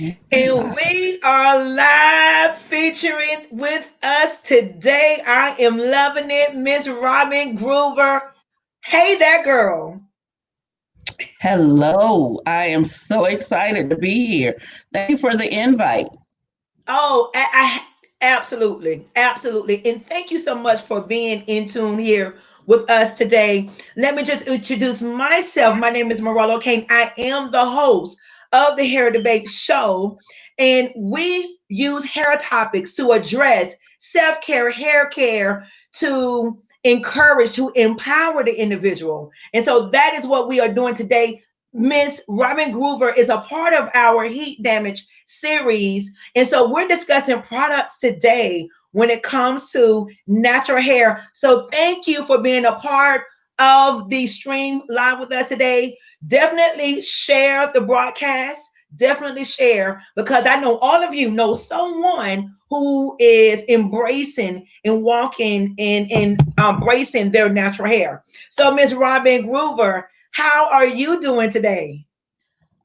And we are live featuring with us today. I am loving it, Miss Robin Groover. Hey, that girl. Hello, I am so excited to be here. Thank you for the invite. Oh, absolutely, absolutely. And thank you so much for being in tune here with us today. Let me just introduce myself. My name is Morello Kane. I am the host of the Hair Debate Show, and we use hair topics to address self care, hair care, to encourage, to empower the individual. And so that is what we are doing today. Miss Robin Groover is a part of our heat damage series, and so we're discussing products today when it comes to natural hair. So thank you for being a part of the stream live with us today. Definitely share the broadcast. Definitely share, because I know all of you know someone who is embracing and walking and embracing their natural hair. So Miss Robin Groover, how are you doing today?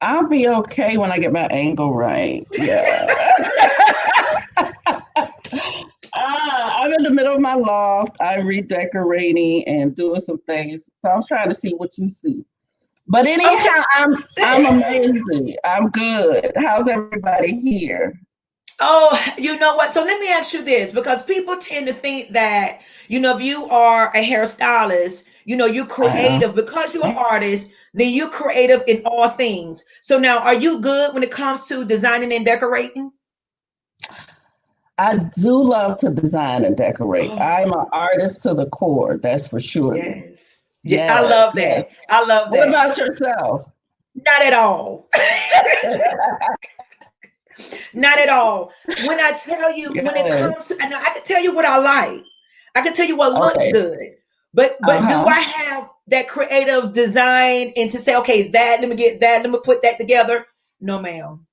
I'll be okay when I get my angle right. Yeah. I'm in the middle of my loft. I'm redecorating and doing some things. So I'm trying to see what you see. But Okay. anyhow, I'm amazing. I'm good. How's everybody here? Oh, you know what? So let me ask you this, because people tend to think that, if you are a hairstylist, you're Uh, creative. Because you're an artist, then you're creative in all things. So now, are you good when it comes to designing and decorating? I do love to design and decorate. Oh, I'm an artist to the core, that's for surely. yes. Yeah, I Yes, love yes. that. I love What that. about yourself? Not at all. Not at all. When I tell you, when it Yes. comes to, and I can tell you what I like. I can tell you what looks Okay. good. But do Uh-huh. I have that creative design and to say, okay, that let me get that, let me put that together? No, ma'am.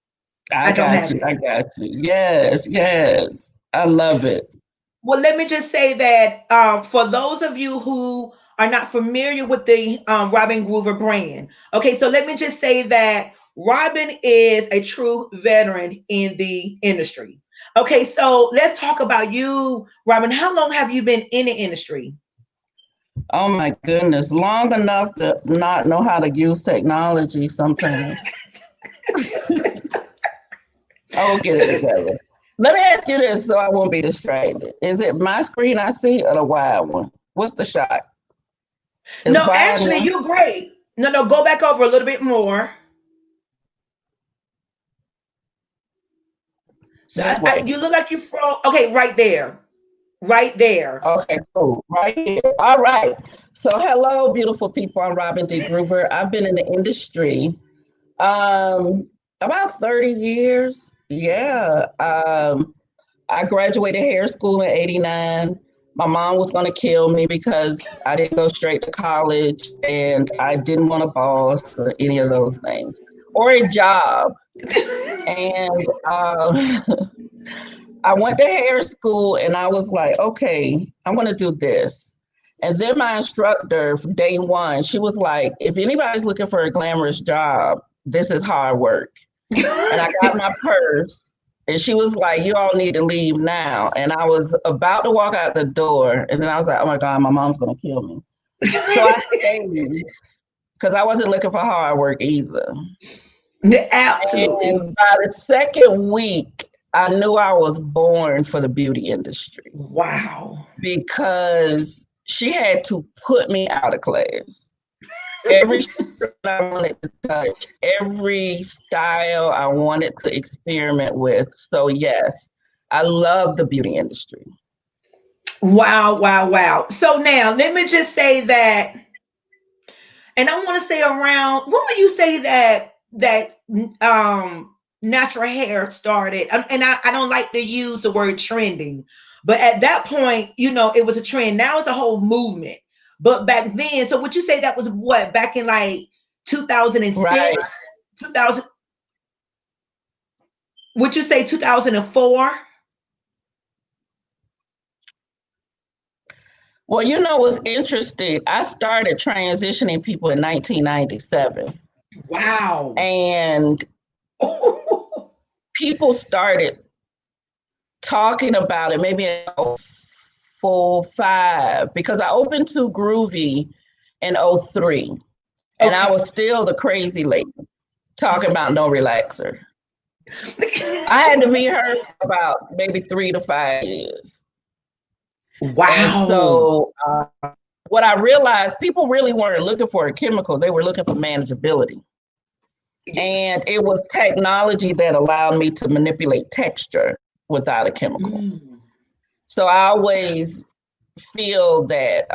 I I don't got have you. it. I got you. Yes, yes. I love it. Well, let me just say that for those of you who are not familiar with the Robin Groover brand, okay, so let me just say that Robin is a true veteran in the industry. Okay, so let's talk about you, Robin. How long have you been in the industry? Oh my goodness. Long enough to not know how to use technology sometimes. I will get it together. Let me ask you this so I won't be distracted. Is it my screen I see or the wide one? What's the shot? Is No, wide actually, one? you're great. No, no, go back over a little bit more. So This way. you look like you froze. Okay, right there, right there. Okay, cool. Right here. All right. So hello, beautiful people. I'm Robin D. Groover. I've been in the industry about 30 years. Yeah. I graduated hair school in 89. My mom was going to kill me because I didn't go straight to college and I didn't want a boss or any of those things or a job. And I went to hair school and I was like, okay, I'm going to do this. And then my instructor from day one, she was like, if anybody's looking for a glamorous job, this is hard work. And I got my purse and she was like, you all need to leave now. And I was about to walk out the door. And then I was like, oh my God, my mom's going to kill me. So I stayed because I wasn't looking for hard work either. Absolutely. And by the second week, I knew I was born for the beauty industry Wow. because she had to put me out of class. Every strand I wanted to touch, every style I wanted to experiment with. So, yes, I love the beauty industry. Wow, wow, wow. So now let me just say that, and I want to say around when would you say that natural hair started? And I don't like to use the word trending, but at that point, it was a trend. Now it's a whole movement. But back then, so would you say that was what, back in like Right. 2006, 2000? Would you say 2004? Well, you know what's interesting? I started transitioning people in 1997. Wow. And people started talking about it maybe in 04, 05, because I opened to Groovy in 03, and I Okay. was still the crazy lady talking about no relaxer. I had to be her for about maybe 3 to 5 years. And Wow. so what I realized, people really weren't looking for a chemical, they were looking for manageability. And it was technology that allowed me to manipulate texture without a chemical. Mm. So I always feel that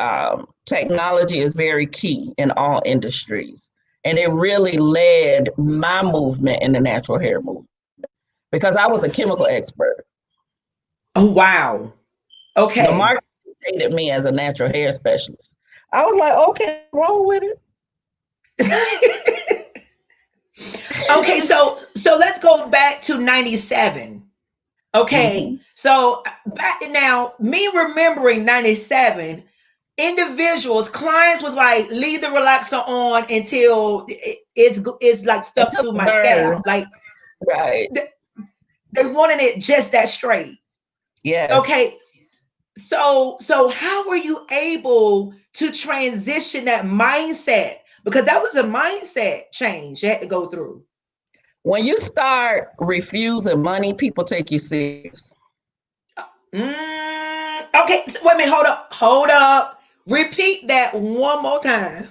technology is very key in all industries. And it really led my movement in the natural hair movement because I was a chemical expert. Oh, wow. The Okay. market hated me as a natural hair specialist. I was like, okay, roll with Okay, it. so let's go back to 97. Okay. Mhm. So back now, me remembering 97, individuals, clients was like, leave the relaxer on until it's like stuck Until to the my burn, scalp. Like right? th- they wanted it just that straight. Yes. Okay. So how were you able to transition that mindset? Because that was a mindset change you had to go through. When you start refusing money, people take you serious. Okay, so wait a minute, hold up. Repeat that one more time.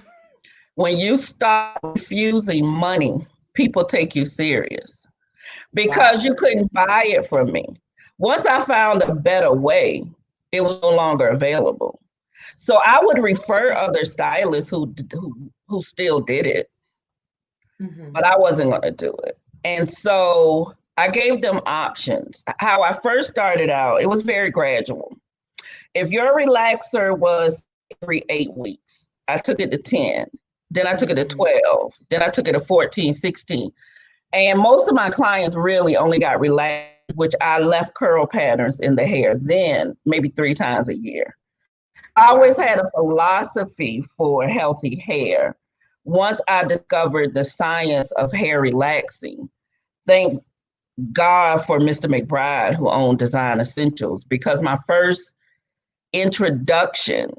When you start refusing money, people take you serious because Wow. you couldn't buy it from me. Once I found a better way, it was no longer available. So I would refer other stylists who still did it, Hmm. but I wasn't going to do it. And so I gave them options. How I first started out, it was very gradual. If your relaxer was every 8 weeks, I took it to 10. Then I took it to Hmm. 12. Then I took it to 14, 16. And most of my clients really only got relaxed, which I left curl patterns in the hair then maybe 3 times a year. I always Wow. had a philosophy for healthy hair. Once I discovered the science of hair relaxing, thank God for Mr. McBride, who owned Design Essentials, because my first introduction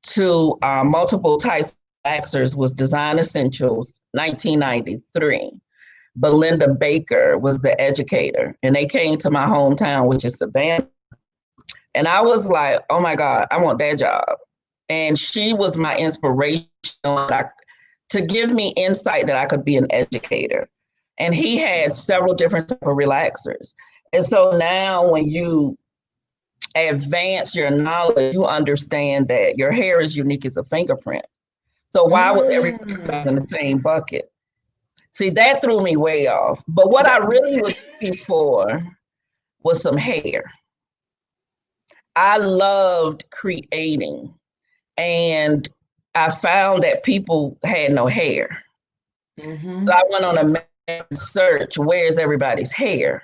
to multiple types of relaxers was Design Essentials, 1993. Belinda Baker was the educator, and they came to my hometown, which is Savannah. And I was like, oh my God, I want that job. And she was my inspiration to give me insight that I could be an educator. And he had several different type of relaxers. And so now when you advance your knowledge, you understand that your hair is unique as a fingerprint. So why was everybody in Mm. the same bucket? See, that threw me way off. But what I That- really was looking for was some hair. I loved creating, and I found that people had no hair. So mhm. I went on a search, where's everybody's hair?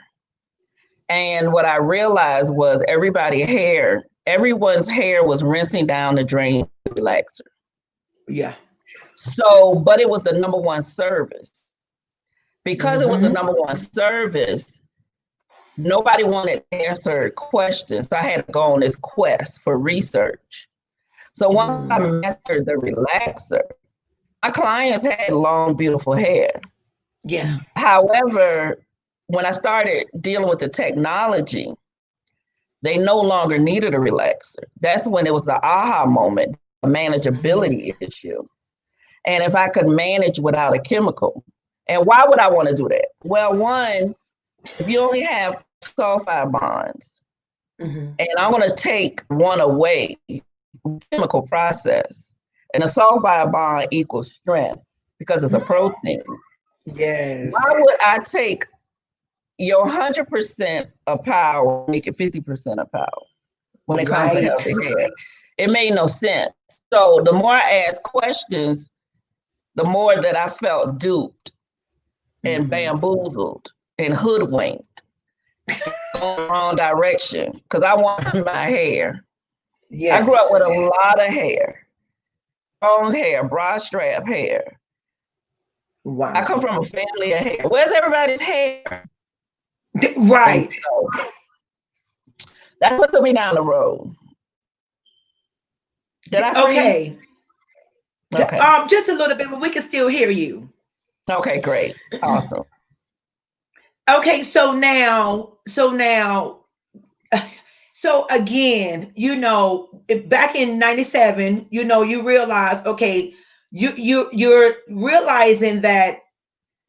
And what I realized was everyone's hair was rinsing down the drain with relaxer. Yeah. So, but it was the number one service. Because it was the Hmm. number one service, nobody wanted to answer questions. So I had to go on this quest for research. So once I Mm. mastered the relaxer, my clients had long, beautiful hair. Yeah. However, when I started dealing with the technology, they no longer needed a relaxer. That's when it was the aha moment, a Hmm. manageability issue. And if I could manage without a chemical. And why would I want to do that? Well, one, if you only have sulfide bonds, Hmm. and I'm going to take one away, chemical process, and a sulfide bond equals strength because it's a protein. Yes. Why would I take your 100% of power, make it 50% of power when it comes to Right. healthy hair? It made no sense. So the more I asked questions, the more that I felt duped and Hmm. bamboozled and hoodwinked and going the wrong direction because I wanted my hair. I grew up Yes. with a lot of hair, long hair, broad strap hair. I Wow. come from a family of hair. Where's everybody's hair? And Right. so that's what took me down the road. Did I freeze? Okay. Okay. Just a little bit, but we can still hear you. Okay, great. Awesome. Okay, so now, so again, back in 97, you realize, okay, you're realizing that,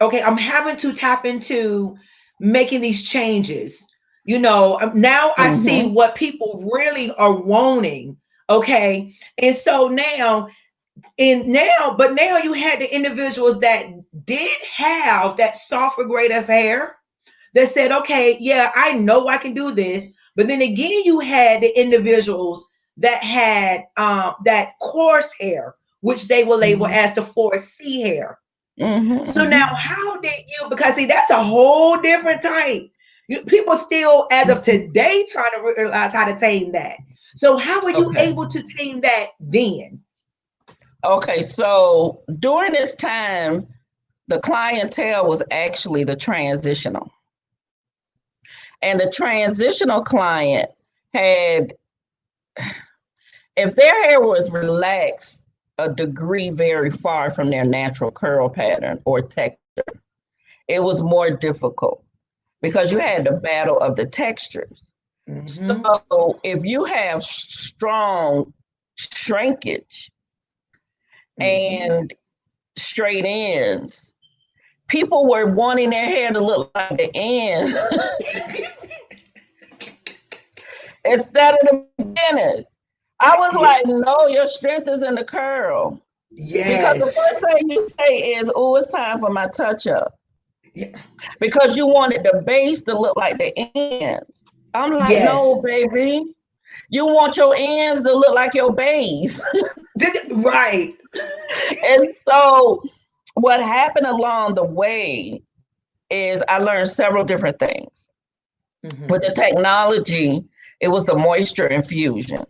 okay, I'm having to tap into making these changes. Now I see Hmm. what people really are wanting. Okay. And so now you had the individuals that did have that softer grade of hair that said, okay, yeah, I know I can do this. But then again, you had the individuals that had that coarse hair, which they will label Hmm. as the 4C hair. Hmm. So now, how did you? Because see, that's a whole different type. People still, as of Hmm. today, trying to realize how to tame that. So how were you Okay. able to tame that then? Okay. So during this time, the clientele was actually the transitional. And the transitional client had, if their hair was relaxed a degree very far from their natural curl pattern or texture, it was more difficult because you had the battle of the textures. Mm-hmm. So if you have strong shrinkage Mm-hmm. and straight ends, people were wanting their hair to look like the ends instead of the beginning. I was Yeah. like, no, your strength is in the curl. Because the Yes. first thing you say is, oh, it's time for my touch up. Yeah. Because you wanted the base to look like the ends. I'm like, no, Yes. baby. You want your ends to look like your base. Right. And so what happened along the way is I learned several different things. With Mm-hmm. the technology, it was the moisture infusion.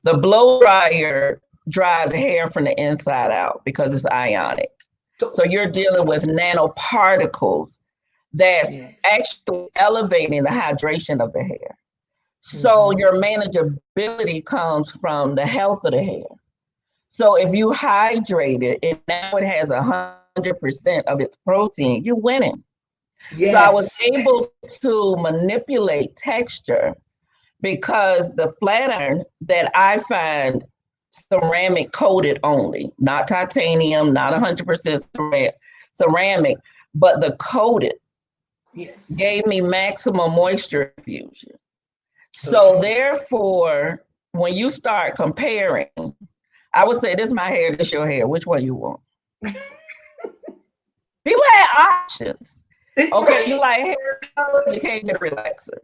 The blow dryer dries the hair from the inside out because it's ionic. So you're dealing with nanoparticles that's Yes. actually elevating the hydration of the hair. So Mm-hmm. your manageability comes from the health of the hair. So if you hydrate it and now it has 100% of its protein, you're winning. So I was Yes. able to manipulate texture because the flat iron that I find ceramic coated only, not titanium, not 100% ceramic, but the coated Yes. gave me maximum moisture infusion. So Okay. therefore, when you start comparing, I would say, this is my hair, this your hair. Which one you want? People had options. Okay, you Right. like hair color, you can't get a relaxer.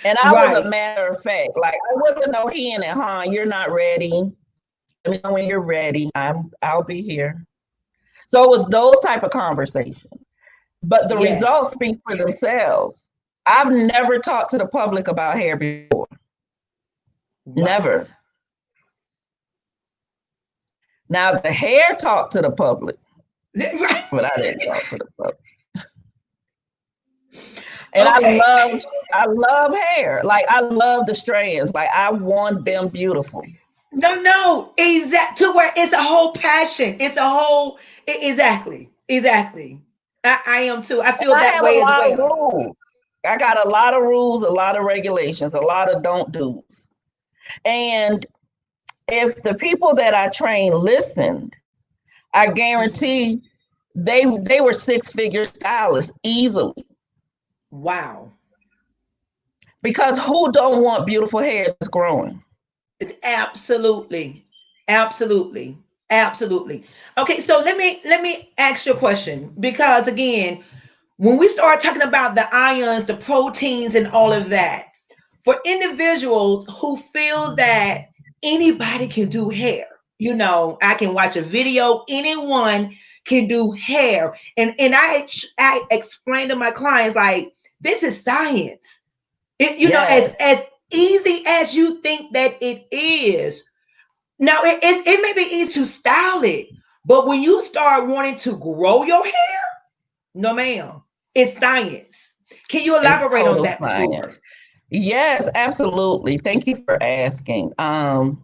And I was a Right. matter of fact, like I wasn't no hen and you're not ready. Let me know when you're ready. I'll be here. So it was those type of conversations. But the Yes. results speak for themselves. I've never talked to the public about hair before. Wow. Never. Now the hair talked to the public, Right. but I didn't talk to the public. And Okay. I love hair. Like I love the strands. Like I want them beautiful. No, no, exact to where it's a whole passion. It's a whole exactly, exactly. I am too. I And feel I that have a way as lot of well. rules. I got a lot of rules, a lot of regulations, a lot of don't do's. And if the people that I trained listened, I Mhm. guarantee they were six-figure stylists easily. Wow. Because who don't want beautiful hair that's growing? Absolutely. Absolutely. Absolutely. Okay, so let me ask you a question because again, when we start talking about the ions, the proteins and all of that, for individuals who feel that anybody can do hair, I can watch a video, anyone can do hair. And I explain to my clients like this is science. Yes. As easy as you think that it is. Now it may be easy to style it, but when you start wanting to grow your hair, no ma'am, it's science. Can you It's elaborate on total that, Miss science. Hoover? Yes, absolutely. Thank you for asking.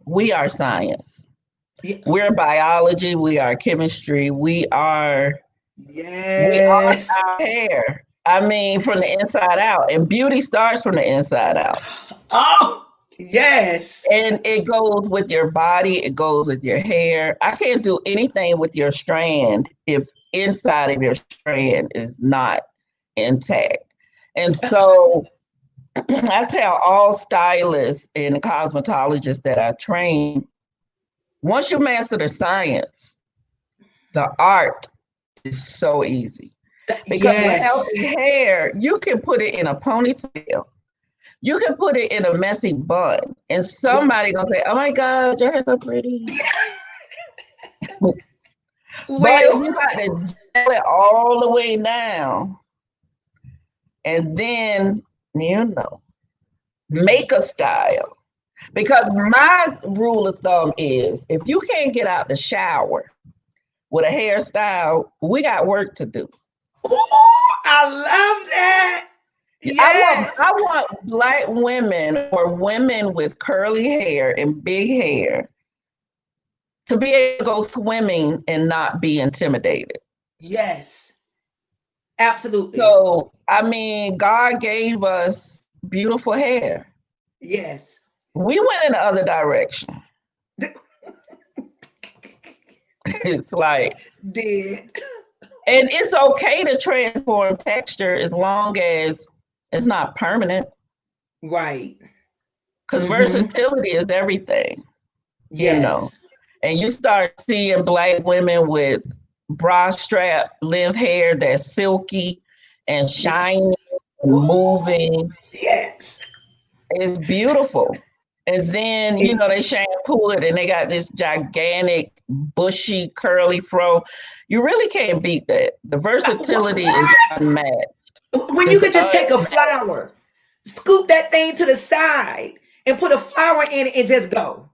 We are science. Yeah. We're biology. We are chemistry. We are Yes. our hair. I mean, from the inside out. And beauty starts from the inside out. Oh, yes. And it goes with your body, it goes with your hair. I can't do anything with your strand if inside of your strand is not intact. And so I tell all stylists and cosmetologists that I train, once you master the science, the art is so easy. Because with Yes. healthy hair, you can put it in a ponytail. You can put it in a messy bun, and somebody gonna say, "Oh my God, your hair's so pretty." But if Will. you got to gel it all the way down, and then you know, make a style. Because my rule of thumb is, if you can't get out the shower with a hairstyle, we got work to do. Ooh, I love that. Yes. I want black women or women with curly hair and big hair to be able to go swimming and not be intimidated. Yes. Absolutely. So, I mean, God gave us beautiful hair. Yes. We went in the other direction. It's like, Did. and it's okay to transform texture as long as it's not permanent, Right. because Mm-hmm. versatility is everything, you know. Yes. And you start seeing black women with bra strap length hair that's silky and shiny and Ooh, moving. yes. It's beautiful. And then, you It- know, they shampoo it and they got this gigantic, bushy, curly fro. You really can't beat that. The versatility is what? unmatched. When you It's could just take a unmatched. flower, scoop that thing to the side, and put a flower in it and just go.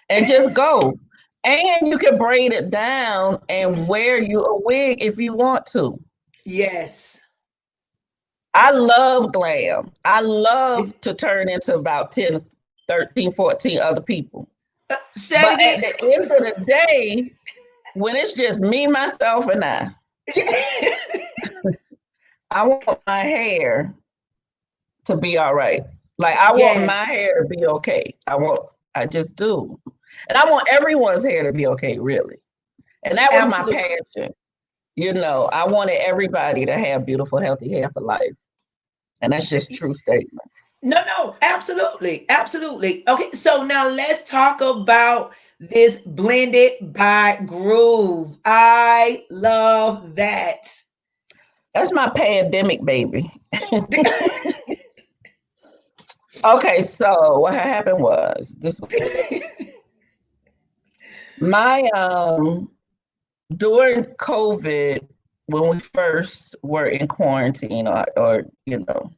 And just go. And you can braid it down and wear you a wig if you want to. Yes. I love glam. I love to turn into about 10, 13, 14 other people. Say But at it the end of the day, when it's just me, myself, and again. I want my hair to be all right. Like I want Yes. my hair to be okay. I just do. And I want everyone's hair to be okay, really. And that was my Absolutely. passion. You know, I wanted everybody to have beautiful, healthy hair for life. And that's just true statement. No, no, absolutely. Absolutely. Okay, so now let's talk about this blended by groove. I love that. That's my pandemic baby. Okay, so what happened was this was my during COVID when we first were in quarantine or you know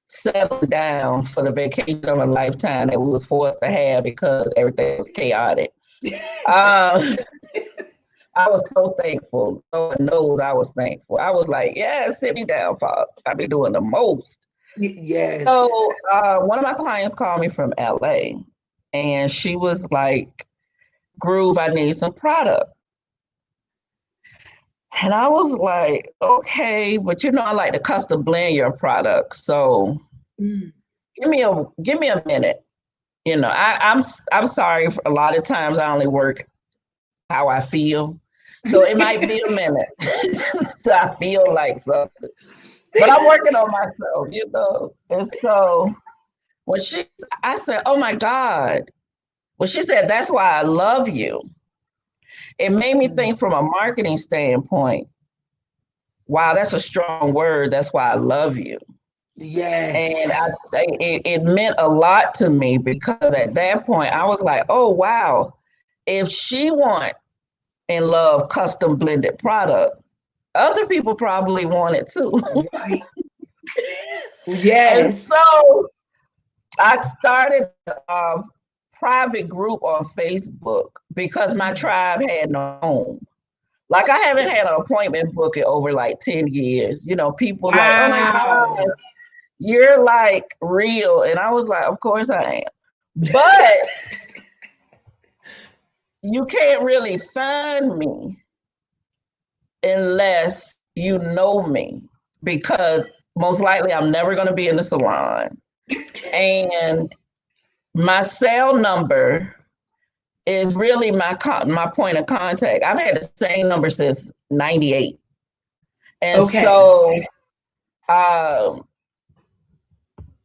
settled down for the vacation of a lifetime that we was forced to have because everything was chaotic. Yes. Um, I was so thankful. Lord knows I was thankful. I was like, yeah, sit me down, Father. I be doing the most. Yes. So one of my clients called me from LA and she was like, Groove, I need some product. And I was like, okay, but you know, I like to custom blend your product. So Mm. give me a minute. You know, I'm sorry. For a lot of times, I only work how I feel, so it might be a minute till I feel like something. But I'm working on myself, you know. And so I said, "Oh my God." Well, she said, "That's why I love you." It made me think from a marketing standpoint. Wow, that's a strong word. That's why I love you. And Yes. it meant a lot to me because at that point I was like, oh wow, if she want and love custom blended product, other people probably want it too. Right. And Yes. so I started a private group on Facebook because my tribe had no home. Like I haven't had an appointment book in over like 10 years. You know, people like, oh my Wow. God, you're like real. And I was like, of course I am. But you can't really find me unless you know me, because most likely I'm never going to be in the salon. And my cell number is really my point of contact. I've had the same number since 98. And Okay. so, um,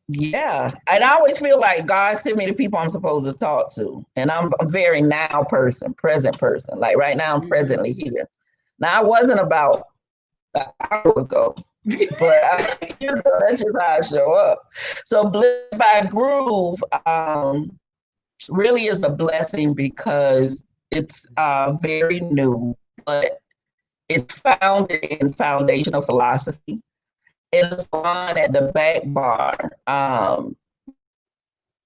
yeah, and I always feel like God sent me the people I'm supposed to talk to. And I'm a very now person, present person. Like right now, I'm presently Mhm. here. Now, I wasn't about an hour ago, but you know, that's just how I show up. So, Blend by Groove really is a blessing because it's very new, but it's founded in foundational philosophy. In the salon at the back bar,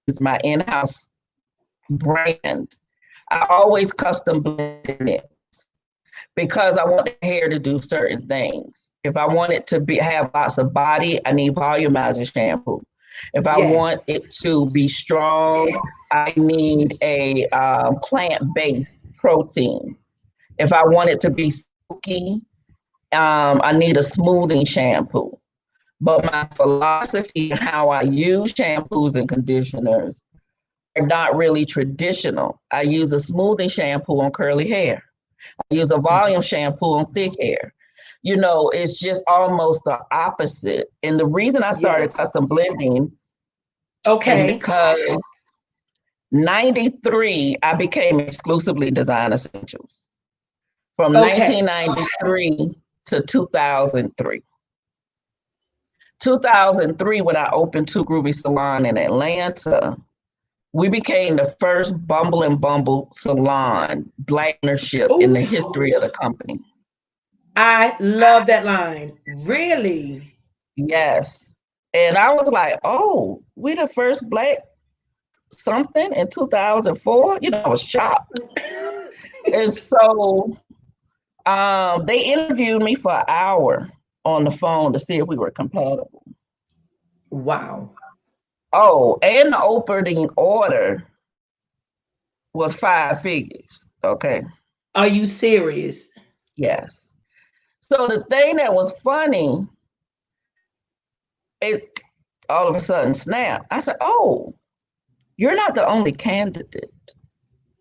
is my in-house brand. I always custom blend it because I want the hair to do certain things. If I want it to be have lots of body, I need volumizer shampoo. If I Yes. want it to be strong, I need a plant-based protein. If I want it to be silky, I need a smoothing shampoo. But my philosophy and how I use shampoos and conditioners are not really traditional. I use a smoothing shampoo on curly hair. I use a volume Mhm. shampoo on thick hair. You know, it's just almost the opposite. And the reason I started Yes. custom blending is Okay. because 93, I became exclusively Design Essentials. From Okay. 1993 to 2003. 2003, when I opened Two Groovy Salon in Atlanta, we became the first Bumble and Bumble salon, Black ownership in the Ooh, history of the company. I love that line. Really? Yes. And I was like, oh, we the first Black something in 2004. You know, I was shocked. And so they interviewed me for an hour on the phone to see if we were compatible. Wow. Oh, and the opening order was 5 figures. Okay. Are you serious? Yes. So the thing that was funny, it all of a sudden snapped. I said, oh, you're not the only candidate.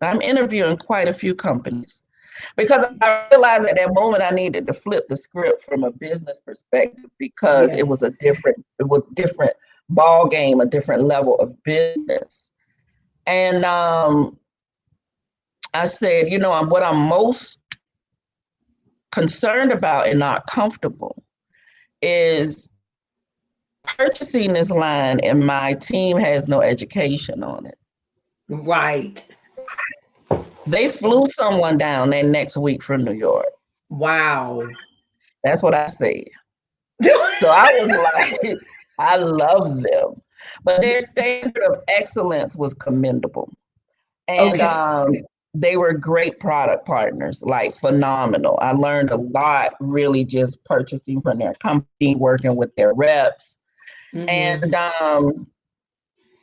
I'm interviewing quite a few companies because I realized at that moment I needed to flip the script from a business perspective because Yes. it was different ball game, a different level of business. And I said, you know, what I'm most concerned about and not comfortable is purchasing this line and my team has no education on it. Right. They flew someone down there next week from New York. Wow. That's what I said. So I was like, I love them. But their standard of excellence was commendable. And Okay. they were great product partners, like phenomenal. I learned a lot really just purchasing from their company, working with their reps. Hmm. And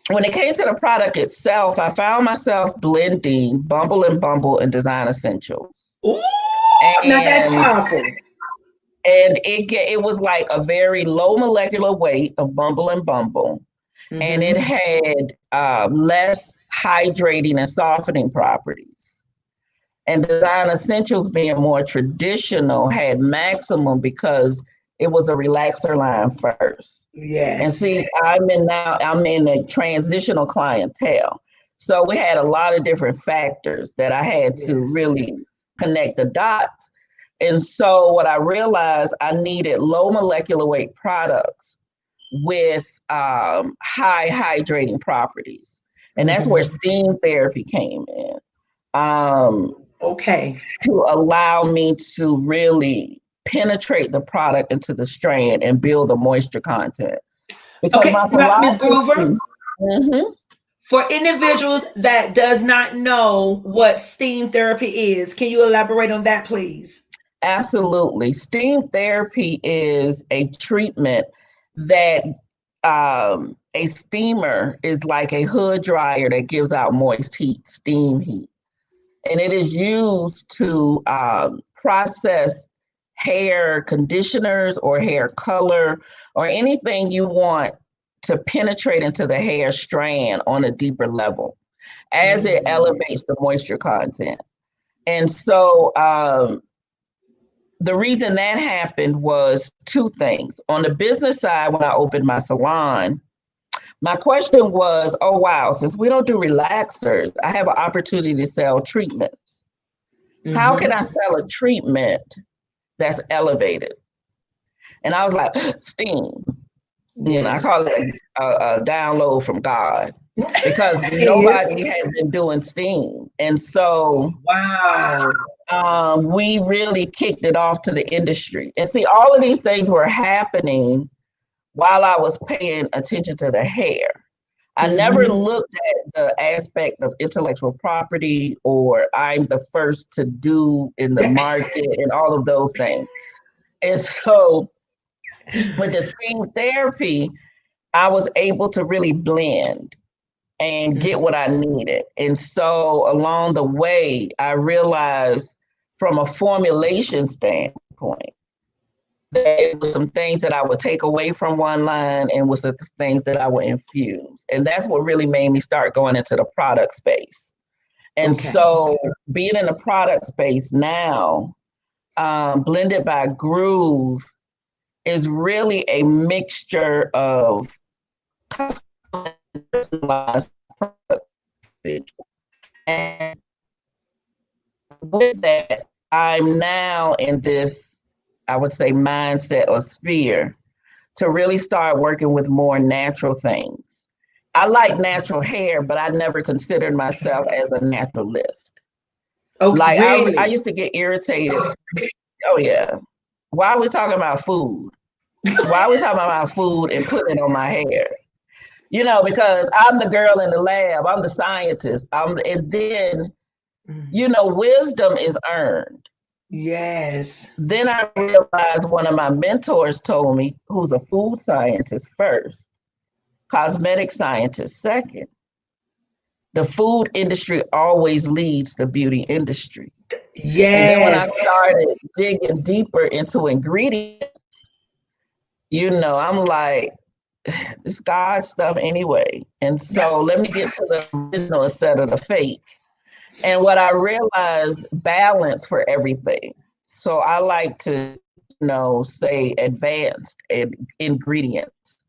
when it came to the product itself, I found myself blending Bumble and Bumble and Design Essentials. Ooh, now that's And powerful. it was like a very low molecular weight of Bumble and Bumble, and it Hmm. had less hydrating and softening properties. And Design Essentials, being more traditional, had maximum because it was a relaxer line first. And Yes. see, I'm in a transitional clientele. So we had a lot of different factors that I had to Yes. really connect the dots. And so what I realized, I needed low molecular weight products with high hydrating properties. And that's where Hmm. steam therapy came in, um, Okay. to allow me to really penetrate the product into the strand and build the moisture content. Because Okay. my Now, Ms. Groover, philosophy, mhm. for individuals that does not know what steam therapy is, can you elaborate on that, please? Absolutely. Steam therapy is a treatment that a steamer is like a hood dryer that gives out moist heat, steam heat. And it is used to process hair conditioners or hair color or anything you want to penetrate into the hair strand on a deeper level as it Mm. elevates the moisture content. And so the reason that happened was two things. On the business side, when I opened my salon, my question was, oh, wow, since we don't do relaxers, I have an opportunity to sell treatments. How can I Mm-hmm. sell a treatment that's elevated? And I was like, steam. I Yes. call it a download from God because Yes. nobody had been doing steam. And so Wow. we really kicked it off to the industry. And see, all of these things were happening while I was paying attention to the hair. I never Mm-hmm. looked at the aspect of intellectual property or I'm the first to do in the market and all of those things. And so with the steam therapy, I was able to really blend and get what I needed. And so along the way, I realized from a formulation standpoint, there were some things that I would take away from one line and was the things that I would infuse. And that's what really made me start going into the product space. And Okay. so being in the product space now, Blended by Groove is really a mixture of personalized product. And with that, I'm now in this, I would say, mindset or sphere to really start working with more natural things. I like natural hair, but I never considered myself as a naturalist. Oh, Like I really? used to get irritated. Oh yeah. Why are we talking about food? Why are we talking about food and putting it on my hair? Because I'm the girl in the lab, I'm the scientist. And then, Mm. wisdom is earned. Yes. Then I realized one of my mentors told me, who's a food scientist first, cosmetic scientist second. The food industry always leads the beauty industry. And then when I Yes. started digging deeper into ingredients, I'm like, it's God stuff anyway. And so let me get to the original instead of the fake. And what I realized, balance for everything. So I like to, say advanced ingredients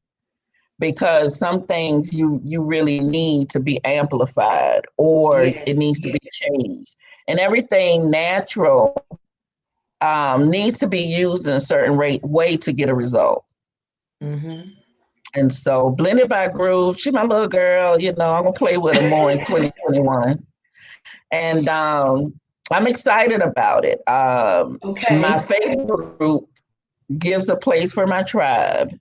because some things you really need to be amplified or it Yes. needs to be changed. And everything natural needs to be used in a certain way to get a result. Mm-hmm. And so Blended by Groove, she my little girl, I'm gonna play with her more in 2021. And I'm excited about it. My Okay. Facebook group gives a place for my tribe.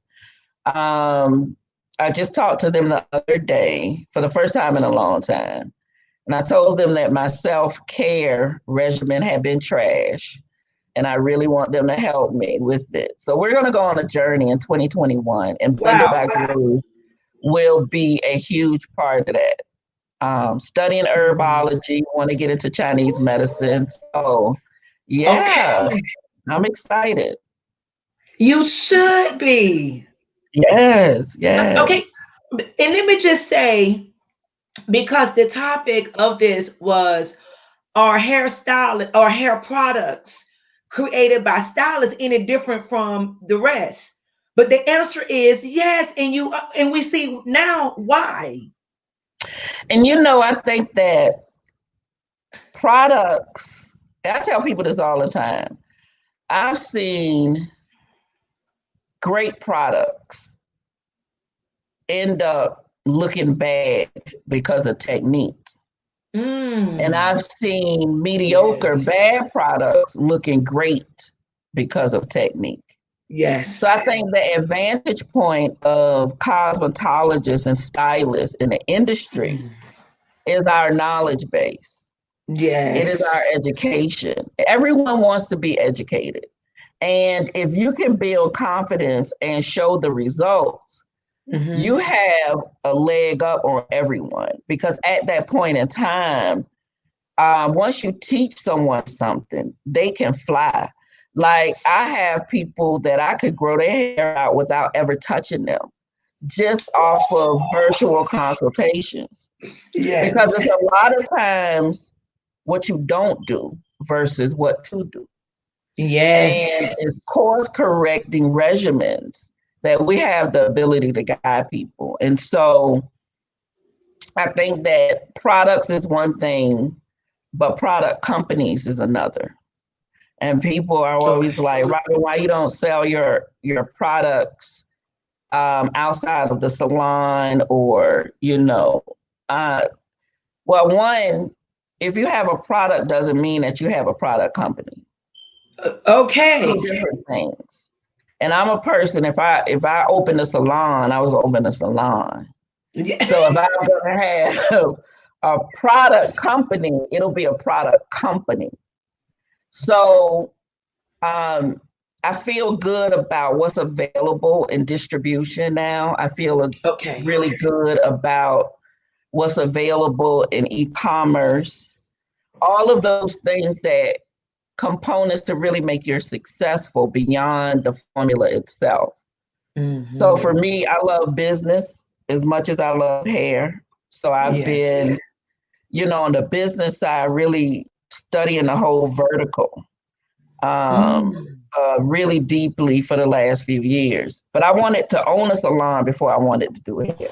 Um, I just talked to them the other day for the first time in a long time. And I told them that my self care regimen had been trash. And I really want them to help me with it. So we're going to go on a journey in 2021, and Blended Wow. by Groove will be a huge part of that. Studying Mm. herbology, want to get into Chinese medicine. So, yeah, Okay. I'm excited. You should be. Yes, Okay. yes. And let me just say, because the topic of this was our hairstyle or hair products created by stylists any different from the rest? But the answer is yes, and we see now why. And I think that products, I tell people this all the time. I've seen great products end up looking bad because of technique. And Mm. I've seen mediocre, Yes. bad products looking great because of technique. So Yes. I think the advantage point of cosmetologists and stylists in the industry Mm. is our knowledge base. It is Yes. our education. Everyone wants to be educated. And if you can build confidence and show the results, Hmm. you have a leg up on everyone because at that point in time, once you teach someone something, they can fly. Like I have people that I could grow their hair out without ever touching them, just off of virtual consultations. Because Yes. it's a lot of times what you don't do versus what to do. Yes. And it's course correcting regimens that we have the ability to guide people. And so I think that products is one thing, but product companies is another. And people are always Okay. like, Robert, why you don't sell your products outside of the salon or uh, well, one, if you have a product doesn't mean that you have a product company. Two Okay. different things. And I'm a person, if I open a salon, I was gonna open a salon. Yeah. So if I'm gonna have a product company, it'll be a product company. So um I feel good about what's available in distribution now. I feel Okay. really good about what's available in e-commerce, all of those things that components to really make you successful beyond the formula itself. So for Hmm. me, I love business as much as I love hair. So I've Yes. been, on the business side, really studying the whole vertical Mm. really deeply for the last few years. But I wanted to own a salon before I wanted to do hair.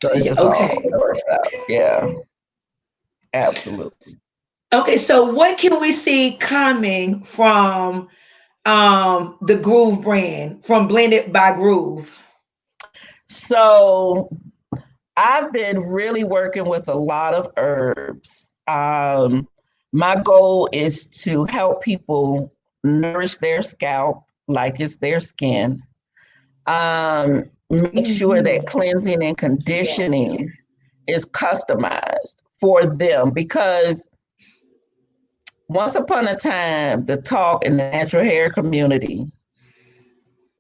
So it Yeah. just all Okay. works out. Yeah, absolutely. Okay. So what can we see coming from the Groove brand, from Blended by Groove? So I've been really working with a lot of herbs. My goal is to help people nourish their scalp like it's their skin. Make sure Hmm. that cleansing and Yes. conditioning is customized for them because once upon a time, the talk in the natural hair community,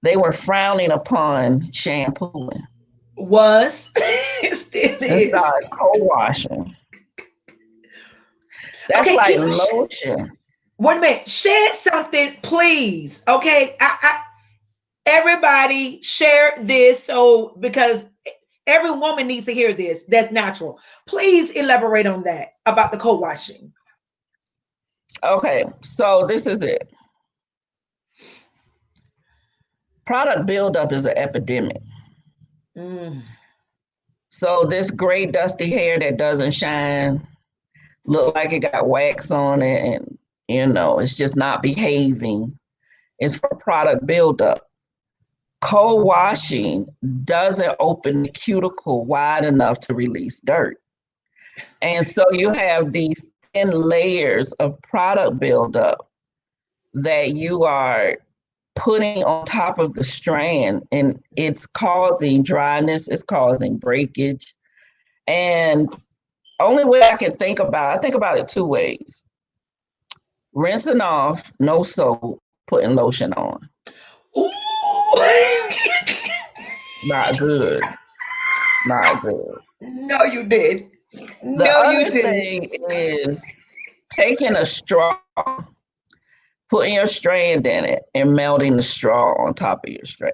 they were frowning upon shampooing Was. It still and is. started co-washing. That's Okay. like Can you lotion. wait a minute? Share something, please. Okay. Everybody share this, so because every woman needs to hear this. That's natural. Please elaborate on that about the co-washing. Okay, so this is it. Product buildup is an epidemic. Mm. So this gray dusty hair that doesn't shine, look like it got wax on it, and it's just not behaving. It's for product buildup. Co-washing doesn't open the cuticle wide enough to release dirt. And so you have these thin layers of product buildup that you are putting on top of the strand, and it's causing dryness, it's causing breakage. And only way I think about it two ways: rinsing off, no soap, putting lotion on. Ooh. Not good. Not good. No, you did. The No, you other did. thing is taking a straw, putting your strand in it, and melting the straw on top of your strand.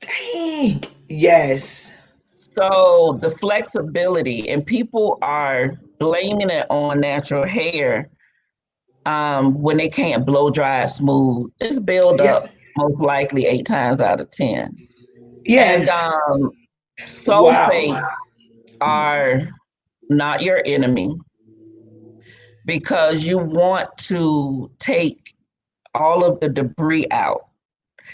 Dang. Yes. So the flexibility, and people are blaming it on natural hair when they can't blow dry it smooth. It's build Yeah. up most likely 8 times out of 10. And Yes. Wow. sulfates are not your enemy because you want to take all of the debris out.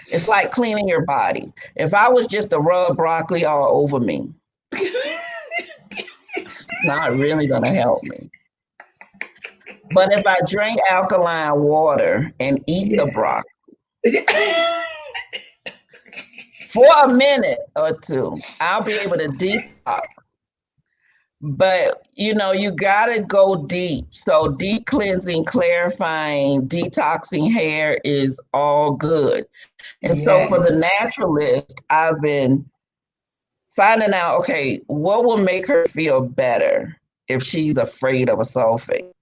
It's like cleaning your body. If I was just to rub broccoli all over me, it's not really going to help me. But if I drink alkaline water and eat the Yeah. broccoli for a minute or two, I'll be able to detox. But you gotta go deep. So deep cleansing, clarifying, detoxing hair is all good. And so for the Yes. naturalist, I've been finding out, okay, what will make her feel better if she's afraid of a sulfate?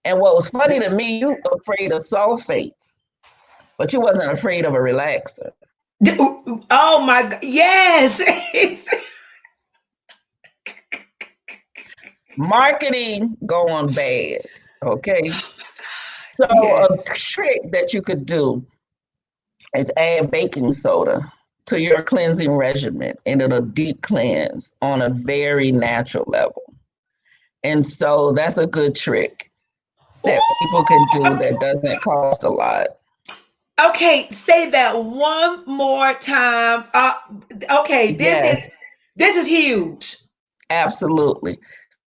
And what was funny to me, you afraid of sulfates, but you wasn't afraid of a relaxer. Oh my God. Yes. Marketing going bad. Okay. So a Yes. trick that you could do is add baking soda to your cleansing regimen and it'll deep cleanse on a very natural level. And so that's a good trick that people can do Ooh, that doesn't cost a lot. okay, say that one more time. Okay, Yes, this is huge. absolutely.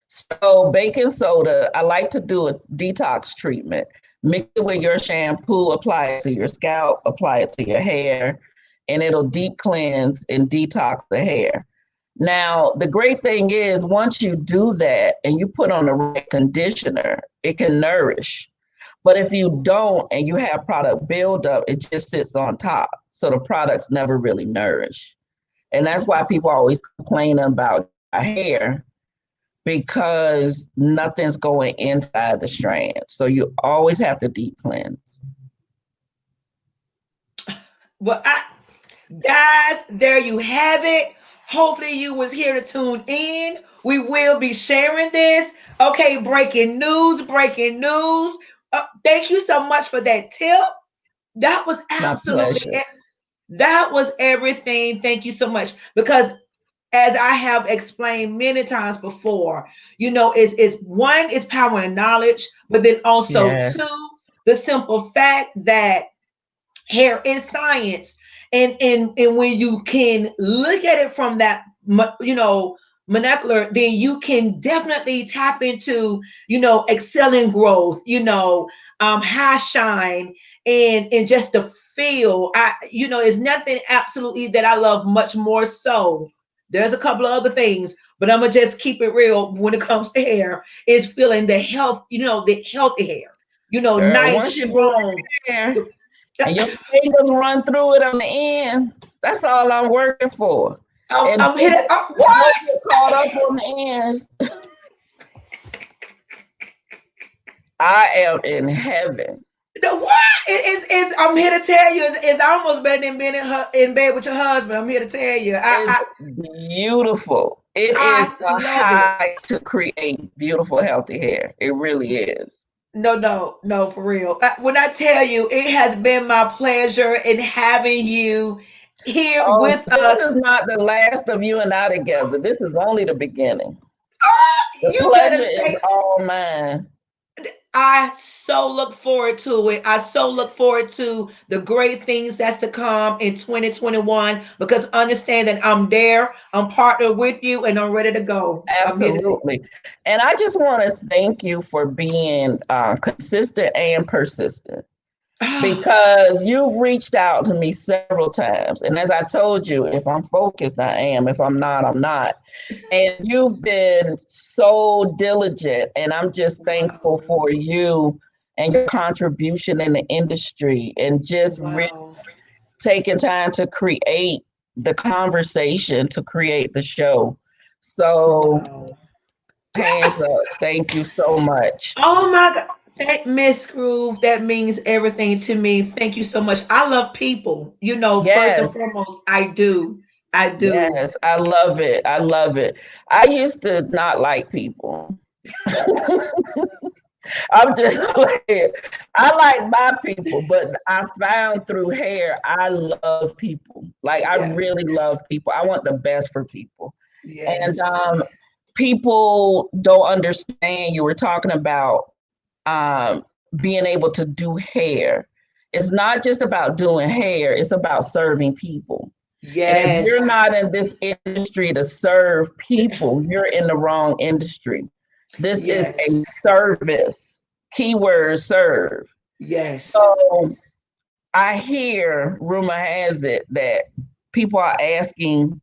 So baking soda, I like to do a detox treatment. Mix it with your shampoo, apply it to your scalp, apply it to your hair, and it'll deep cleanse and detox the hair. Now, the great thing is once you do that and you put on the right conditioner, it can nourish. But if you don't and you have product buildup, it just sits on top. So the products never really nourish. And that's why people always complain about our hair because nothing's going inside the strand. So you always have to deep cleanse. Well, guys, there you have it. Hopefully you was here to tune in. We will be sharing this. Okay, breaking news, breaking news. Thank you so much for that tip. That was My absolutely pleasure. that was everything. Thank you so much because as I have explained many times before, is one is power and knowledge, but then also Yes. two, the simple fact that hair is science, and when you can look at it from that, molecular, then you can definitely tap into excelling growth, high shine, and just the feel. Is nothing absolutely that I love much more so. There's a couple of other things, but I'm gonna just keep it real when it comes to hair. Is feeling the health, the healthy hair, Girl, nice, once you do strong. hair and your fingers run through it on the end, that's all I'm working for. And I'm hitting. What? don't get caught up on the ends. I am in heaven. What? I'm here to tell you, it's almost better than being in bed with your husband. I'm here to tell you, It's beautiful. It is I a love it. high to create beautiful, healthy hair. It really is. No, no, no, for real. When I tell you, it has been my pleasure in having you here Oh, with this us. is not the last of you and I together. This is only the beginning. The You better pleasure is say. all mine. I so look forward to it. I so look forward to the great things that's to come in 2021 because understand that I'm there, I'm partnered with you, and I'm ready to go. I'm here to. Absolutely. And I just want to thank you for being consistent and persistent because you've reached out to me several times. And as I told you, if I'm focused, I am. If I'm not, I'm not. And you've been so diligent. And I'm just thankful Wow. for you and your contribution in the industry and just really Wow. taking time to create the conversation, to create the show. So, Wow. hands up. Thank you so much. Oh my God. That Miss Groove, that means everything to me. Thank you so much. I love people. First and Yes. foremost, I do. I do. Yes, I love it. I love it. I used to not like people. I'm just playing. I like my people, but I found through hair, I love people. Like I Yeah. really love people. I want the best for people. And Yes. people don't understand. You were talking about um, being able to do hair. It's not just about doing hair, it's about serving people. And if Yes. you're not in this industry to serve people, you're in the wrong industry. This is Yes. a service, keyword serve. Yes. So I hear, rumor has it, that people are asking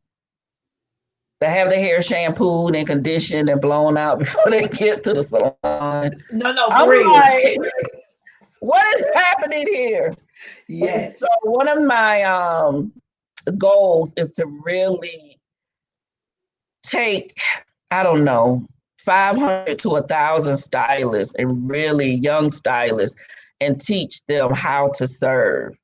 They have their hair shampooed and conditioned and blown out before they get to the salon. No, no, for I'm real. like, what is happening here? And so Yes. one of my goals is to really take, I don't know, 500 to 1,000 stylists and really young stylists and teach them how to serve,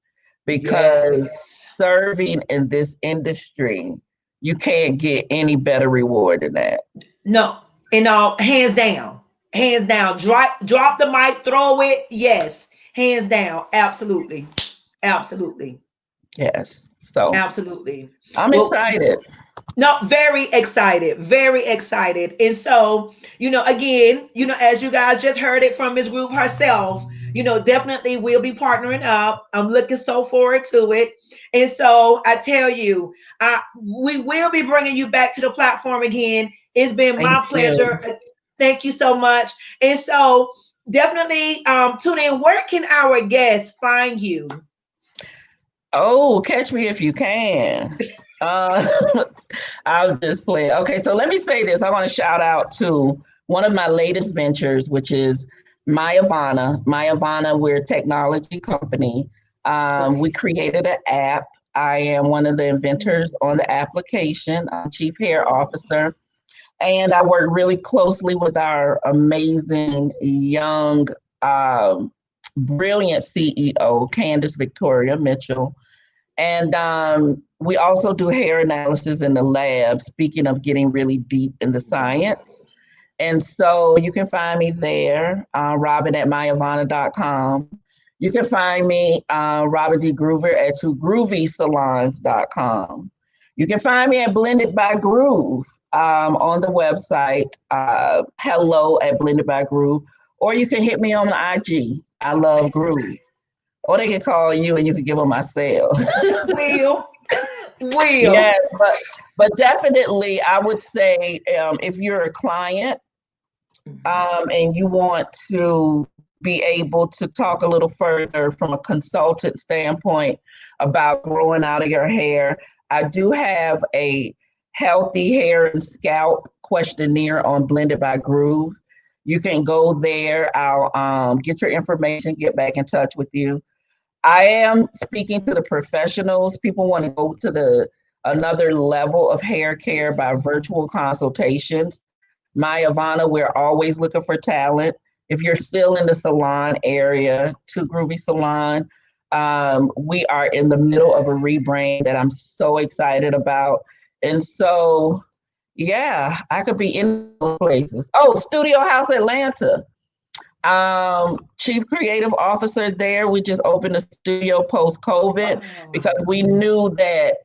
because Yes. serving in this industry, you can't get any better reward than that. No, and hands down, hands down. Drop the mic, throw it. Yes, hands down. Absolutely, absolutely, Yes. So absolutely. I'm Well, excited. no, very excited, very excited. And so, again, as you guys just heard it from Ms. Group herself, definitely we'll be partnering up. I'm looking so forward to it. And so I tell you, we will be bringing you back to the platform again. It's been Thank my you. pleasure. Thank you so much. And so definitely tune in. Where can our guests find you? Oh, catch me if you can. Uh, I was just playing. Okay, so let me say this. I want to shout out to one of my latest ventures, which is Mayavana. Mayavana, we're a technology company. We Okay. created an app. I am one of the inventors on the application. I'm chief hair officer. And I work really closely with our amazing young, um, brilliant CEO, Candace Victoria Mitchell. And we also do hair analysis in the lab, speaking of getting really deep in the science. And so you can find me there, Robin at myavana.com. You can find me, Robin D. Groover at twogroovysalons.com. You can find me at Blended by Groove on the website, hello at Blended by Groove, or you can hit me on the IG. I love Groove. Or they can call you and you can give them my cell. Will, Yes, will. but definitely, I would say if you're a client and you want to be able to talk a little further from a consultant standpoint about growing out of your hair, I do have a healthy hair and scalp questionnaire on Blended by Groove. You can go there. I'll get your information, get back in touch with you. I am speaking to the professionals. People want to go to the another level of hair care by virtual consultations. My Ivana, we're always looking for talent. If you're still in the salon area, Too Groovy Salon, we are in the middle of a rebrand that I'm so excited about. And so, yeah, I could be in those places. Oh, Studio House Atlanta. Chief creative officer there. We just opened a studio post COVID Wow. because we knew that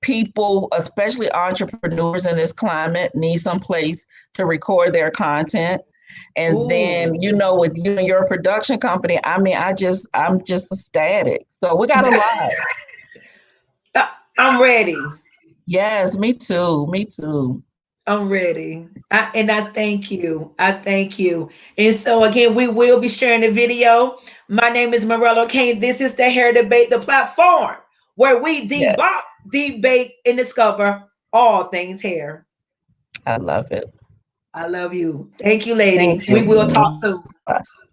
people, especially entrepreneurs in this climate, need some place to record their content. And then, Ooh. with you and your production company, I mean, I'm just ecstatic. So we got a lot. I'm ready. Yes, me too. Me too. I'm ready. And I thank you. I thank you. And so again, we will be sharing the video. My name is Morello Kane. This is the Hair Debate, the platform where we Yes, debunk, debate, and discover all things hair. I love it. I love you. Thank you, Thank lady. We will talk you. soon.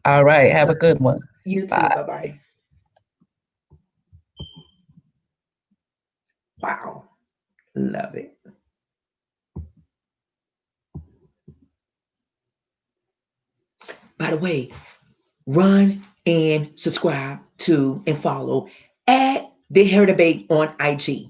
All right. Have a good one. You too. Bye. Bye bye. Wow. Love it. By the way, run and subscribe to and follow at the Hair Debate on IG.